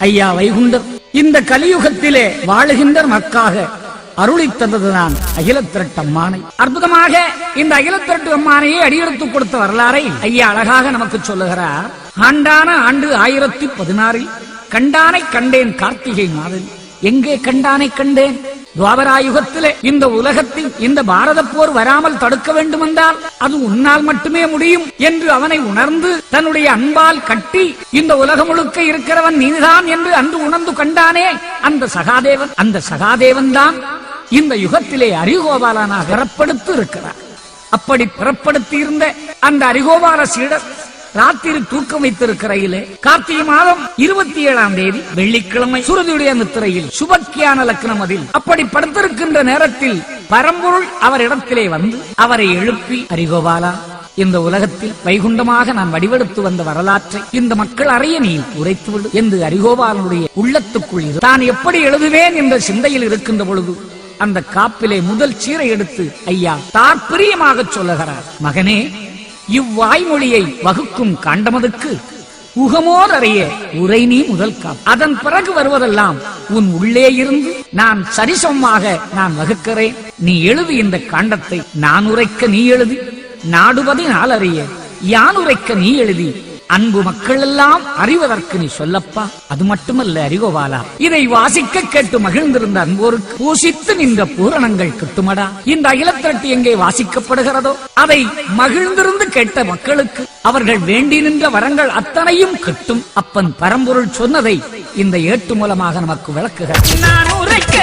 ஐயா வைகுண்டர் இந்த கலியுகத்திலே வாழுகின்ற மக்காக அருளி தந்ததுதான் அகிலத்திரட்டு அம்மானை. அற்புதமாக இந்த அகிலத்திரட்டு அம்மானையை அடியெடுத்துக் கொடுத்த வரலாறை ஐயா அழகாக நமக்கு சொல்லுகிறார். ஆண்டான ஆண்டு 1016 கண்டானை கண்டேன் கார்த்திகை மாதன். எங்கே கண்டானை கண்டேன்? துவாபராயுகத்திலே இந்த உலகத்தில் இந்த பாரத போர் வராமல் தடுக்க வேண்டுமென்றால் அது உன்னால் மட்டுமே முடியும் என்று அவனை உணர்ந்து தன்னுடைய அன்பால் கட்டி இந்த உலகம் முழுக்க இருக்கிறவன் நீதான் என்று அன்று உணர்ந்து கண்டானே அந்த சகாதேவன். அந்த சகாதேவன் தான் இந்த யுகத்திலே அரிகோபாலனாக பிறப்படுத்தி இருக்கிறார். அப்படி பிறப்படுத்தி இருந்த அந்த அரிகோபால சீடர் ராத்திரி தூக்கம் வைத்திருக்கிறையிலே கார்த்திகை மாதம் 27ஆம் தேதி வெள்ளிக்கிழமை சுருதியுடைய நித்திரையில் சுபக்கியான லக்னம் அதில் அப்படி படுத்திருக்கின்ற நேரத்தில் பரம்பொருள் அவர் இடத்திலே வந்து அவரை எழுப்பி, அரிகோபாலா, இந்த உலகத்தில் வைகுண்டமாக நான் வடிவெடுத்து வந்த வரலாற்றை இந்த மக்கள் அறிய நீ உரைத்துவிடு என்று அரிகோபாலனுடைய உள்ளத்துக்குள் தான் எப்படி எழுதுவேன் என்ற சிந்தையில் இருக்கின்ற பொழுது அந்த காப்பிலே முதல் சீரை எடுத்து ஐயா தாற்பரியமாக சொல்லுகிறார். மகனே, இவ்வாய்மொழியை வகுக்கும் காண்டமதுக்கு உகமோர் அறிய உரை நீ முதல் காப்பு. அதன் பிறகு வருவதெல்லாம் உன் உள்ளே இருந்து நான் சரிசமமாக நான் வகுக்கிறேன். நீ எழுதி இந்த காண்டத்தை. நான் உரைக்க நீ எழுதி நாடுவதை நாள் அறிய யான் உரைக்க நீ எழுதி அன்பு மக்கள் எல்லாம் அறிவதற்கு நீ சொல்லப்பா. அது மட்டுமல்ல அரிகோபாலா, இதை வாசிக்க கேட்டு மகிழ்ந்திருந்த அன்போருக்கு பூசித்து நின்ற பூரணங்கள் கிட்டுமடா. இந்த அகிலத்திரட்டு எங்கே வாசிக்கப்படுகிறதோ அதை மகிழ்ந்திருந்து கேட்ட மக்களுக்கு அவர்கள் வேண்டி நின்ற வரங்கள் அத்தனையும் கிட்டும். அப்பன் பரம்பொருள் சொன்னதை இந்த ஏட்டு மூலமாக நமக்கு விளக்குகிறார். நான் உரைக்க